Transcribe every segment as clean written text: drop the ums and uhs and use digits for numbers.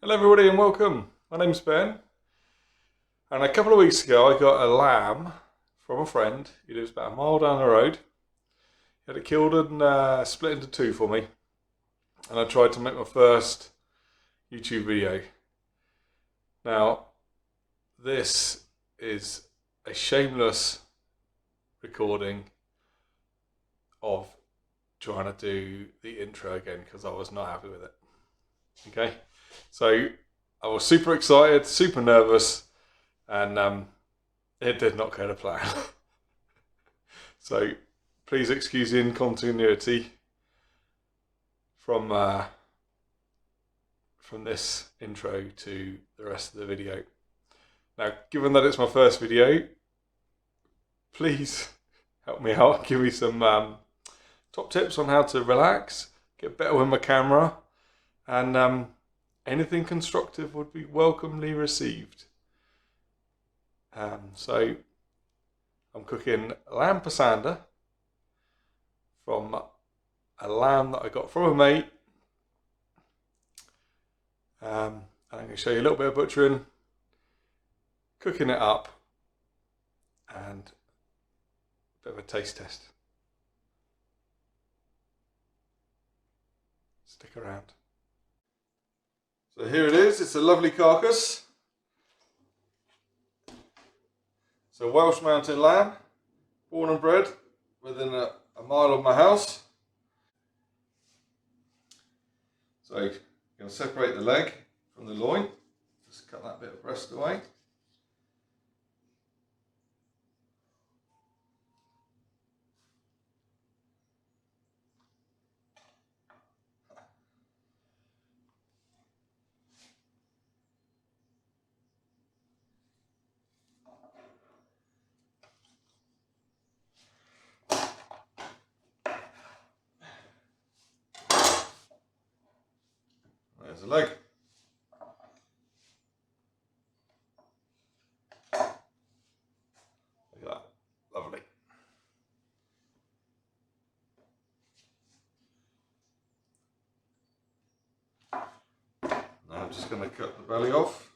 Hello everybody and welcome. My name's Ben, and a couple of weeks ago I got a lamb from a friend. He lives about a mile down the road. He had it killed and split into two for me, and I tried to make my first YouTube video. Now this is a shameless recording of trying to do the intro again because I was not happy with it. Okay, so I was super excited, super nervous, and it did not go to plan. So please excuse the incontinuity from this intro to the rest of the video. Now, given that it's my first video, please help me out. Give me some top tips on how to relax, get better with my camera, and anything constructive would be welcomely received. So I'm cooking lamb pasanda from a lamb that I got from a mate. And I'm going to show you a little bit of butchering, cooking it up, and a bit of a taste test. Stick around. So here it is, it's a lovely carcass. It's a Welsh mountain lamb, born and bred within a mile of my house. So you're going to separate the leg from the loin, just cut that bit of breast away. There's the leg. Look at that, lovely. Now I'm just going to cut the belly off.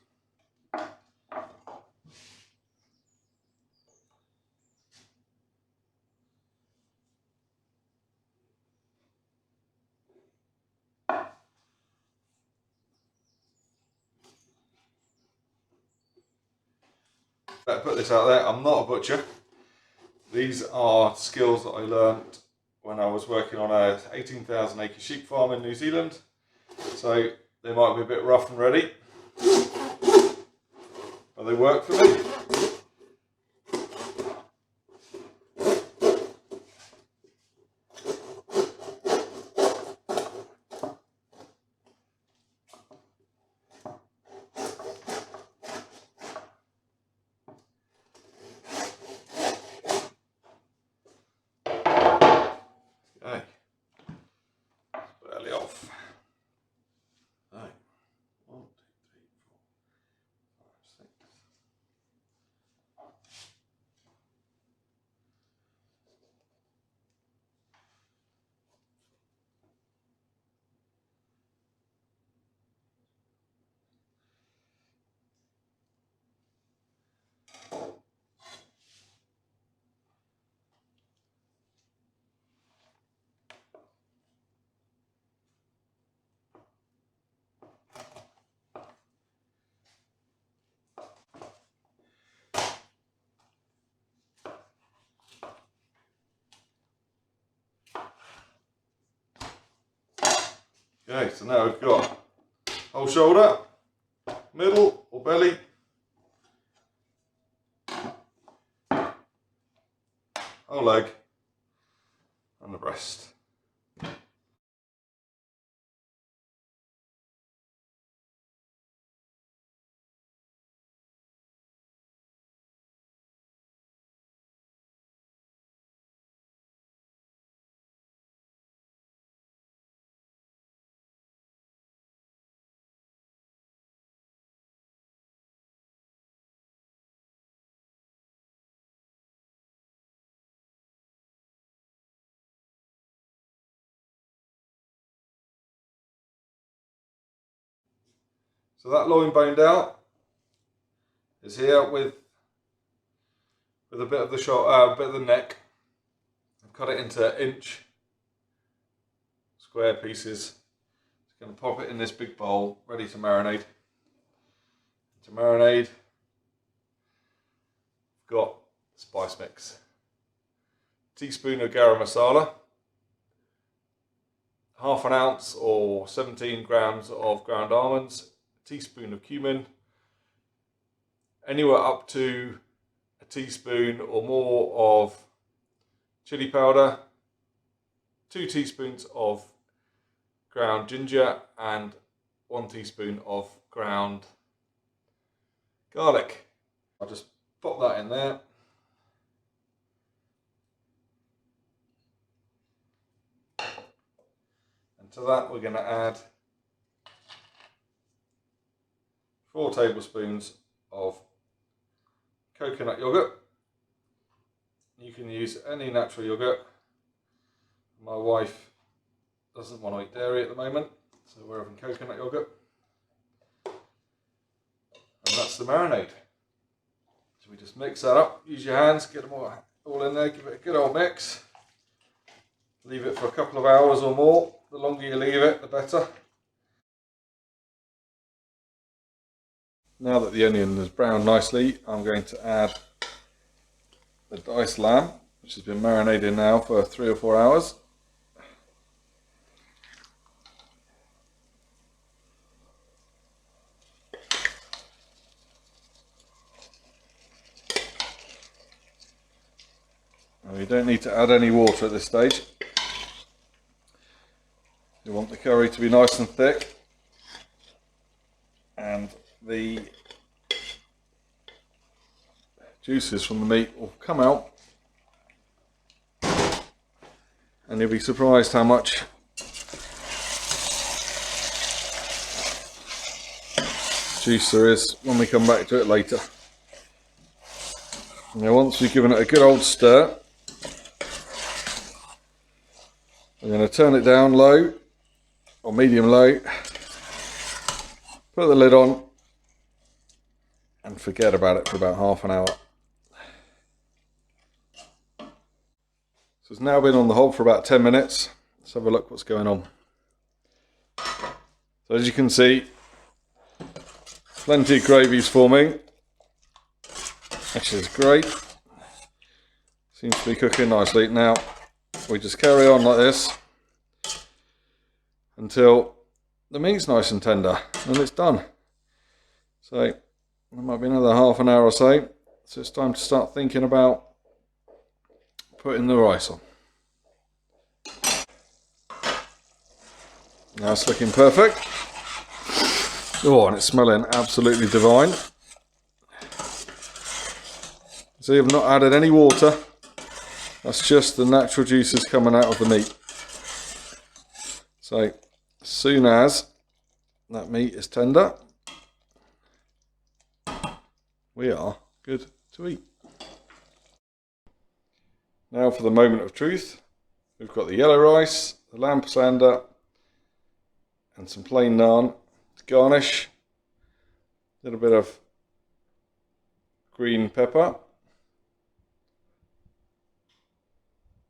Better put this out there, I'm not a butcher. These are skills that I learned when I was working on a 18,000 acre sheep farm in New Zealand. So they might be a bit rough and ready, but they work for me. Okay, belly off. Right. 1, 2, 3, 4, 5, 6. Okay, so now we've got whole shoulder, middle or belly, whole leg, and the breast. So that loin boned out is here with a bit of the bit of the neck. I've cut it into inch square pieces. Just going to pop it in this big bowl, ready to marinate. To marinade, I've got spice mix. Teaspoon of garam masala, half an ounce or 17 grams of ground almonds, a teaspoon of cumin, anywhere up to a teaspoon or more of chili powder, 2 teaspoons of ground ginger, and 1 teaspoon of ground garlic. I'll just pop that in there. And to that we're going to add 4 tablespoons of coconut yogurt. You can use any natural yogurt. My wife doesn't want to eat dairy at the moment, so we're having coconut yogurt. And that's the marinade. So we just mix that up, use your hands, get them all in there, give it a good old mix. Leave it for a couple of hours or more. The longer you leave it, the better. Now that the onion has browned nicely, I'm going to add the diced lamb, which has been marinated now for 3 or 4 hours. And we don't need to add any water at this stage. You want the curry to be nice and thick, and the juices from the meat will come out, and you'll be surprised how much juice there is when we come back to it later. Now once we've given it a good old stir, I'm going to turn it down low or medium low, put the lid on and forget about it for about half an hour. So it's now been on the hob for about 10 minutes. Let's have a look what's going on. So as you can see, plenty of gravy's forming. Actually it's great. Seems to be cooking nicely. Now we just carry on like this until the meat's nice and tender, and it's done. So there might be another half an hour or so. So it's time to start thinking about putting the rice on. Now it's looking perfect. Oh, and it's smelling absolutely divine. So you've not added any water. That's just the natural juices coming out of the meat. So as soon as that meat is tender, we are good to eat. Now for the moment of truth. We've got the yellow rice, the lamb pasanda, and some plain naan to garnish. A little bit of green pepper,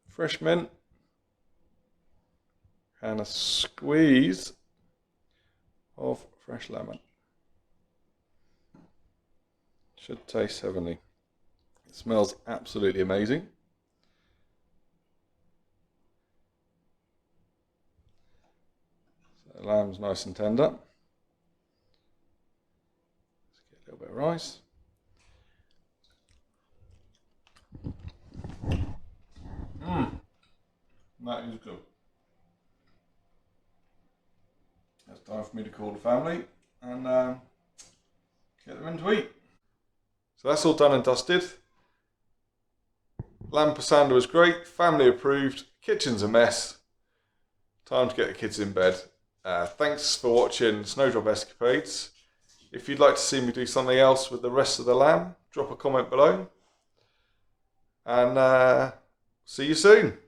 fresh mint, and a squeeze of fresh lemon. Should taste heavenly. It smells absolutely amazing. So the lamb's nice and tender. Let's get a little bit of rice. That is good. It's time for me to call the family and get them in to eat. So that's all done and dusted. Lamb pasanda was great, family approved, kitchen's a mess. Time to get the kids in bed. Thanks for watching Snowdrop Escapades. If you'd like to see me do something else with the rest of the lamb, drop a comment below. And see you soon.